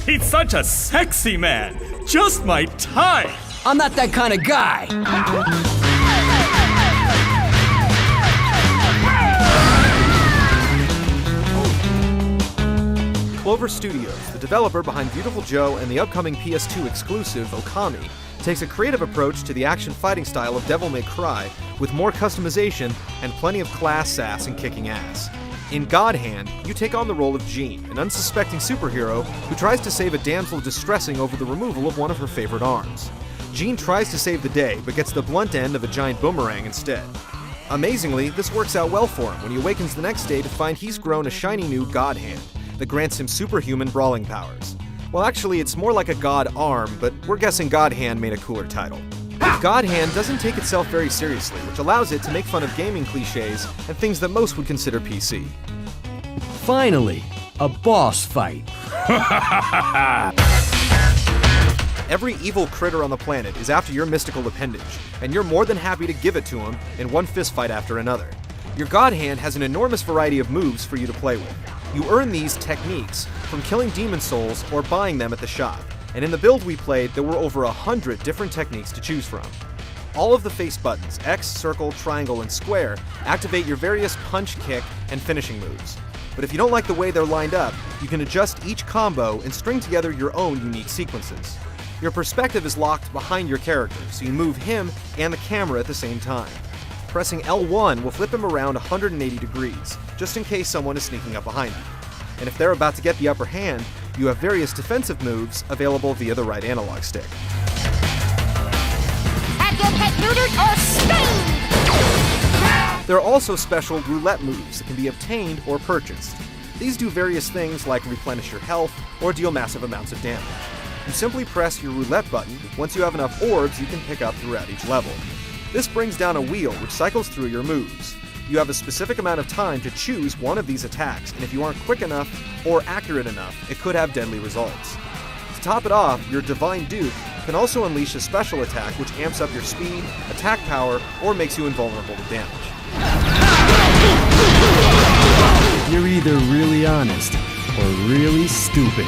He's such a sexy man. Just my type. I'm not that kind of guy. Clover Studios, the developer behind Beautiful Joe and the upcoming PS2 exclusive Okami, takes a creative approach to the action fighting style of Devil May Cry with more customization and plenty of class, sass, and kicking ass. In God Hand, you take on the role of Jean, an unsuspecting superhero who tries to save a damsel distressing over the removal of one of her favorite arms. Jean tries to save the day, but gets the blunt end of a giant boomerang instead. Amazingly, this works out well for him when he awakens the next day to find he's grown a shiny new God Hand that grants him superhuman brawling powers. Well, actually, it's more like a God Arm, but we're guessing God Hand made a cooler title. God Hand doesn't take itself very seriously, which allows it to make fun of gaming cliches and things that most would consider PC. Finally, a boss fight. Every evil critter on the planet is after your mystical appendage, and you're more than happy to give it to him in one fistfight after another. Your God Hand has an enormous variety of moves for you to play with. You earn these techniques from killing demon souls or buying them at the shop, and in the build we played, there were over 100 different techniques to choose from. All of the face buttons, X, circle, triangle, and square, activate your various punch, kick, and finishing moves. But if you don't like the way they're lined up, you can adjust each combo and string together your own unique sequences. Your perspective is locked behind your character, so you move him and the camera at the same time. Pressing L1 will flip him around 180 degrees, just in case someone is sneaking up behind you. And if they're about to get the upper hand, you have various defensive moves available via the right analog stick. Have your pet neutered or spayed! There are also special roulette moves that can be obtained or purchased. These do various things like replenish your health or deal massive amounts of damage. You simply press your roulette button once you have enough orbs you can pick up throughout each level. This brings down a wheel which cycles through your moves. You have a specific amount of time to choose one of these attacks, and if you aren't quick enough or accurate enough, it could have deadly results. To top it off, your Divine Duke can also unleash a special attack which amps up your speed, attack power, or makes you invulnerable to damage. You're either really honest or really stupid.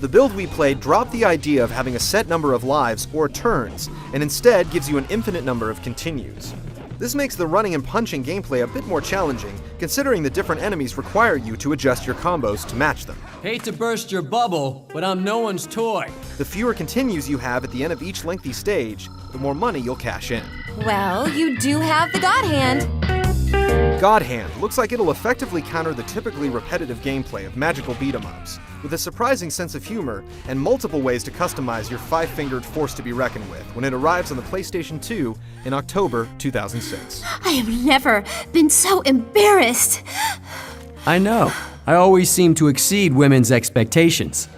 The build we played dropped the idea of having a set number of lives or turns, and instead gives you an infinite number of continues. This makes the running and punching gameplay a bit more challenging, considering the different enemies require you to adjust your combos to match them. Hate to burst your bubble, but I'm no one's toy. The fewer continues you have at the end of each lengthy stage, the more money you'll cash in. Well, you do have the God Hand. God Hand looks like it'll effectively counter the typically repetitive gameplay of magical beat-em-ups, with a surprising sense of humor and multiple ways to customize your five-fingered force to be reckoned with when it arrives on the PlayStation 2 in October 2006. I have never been so embarrassed. I know. I always seem to exceed women's expectations.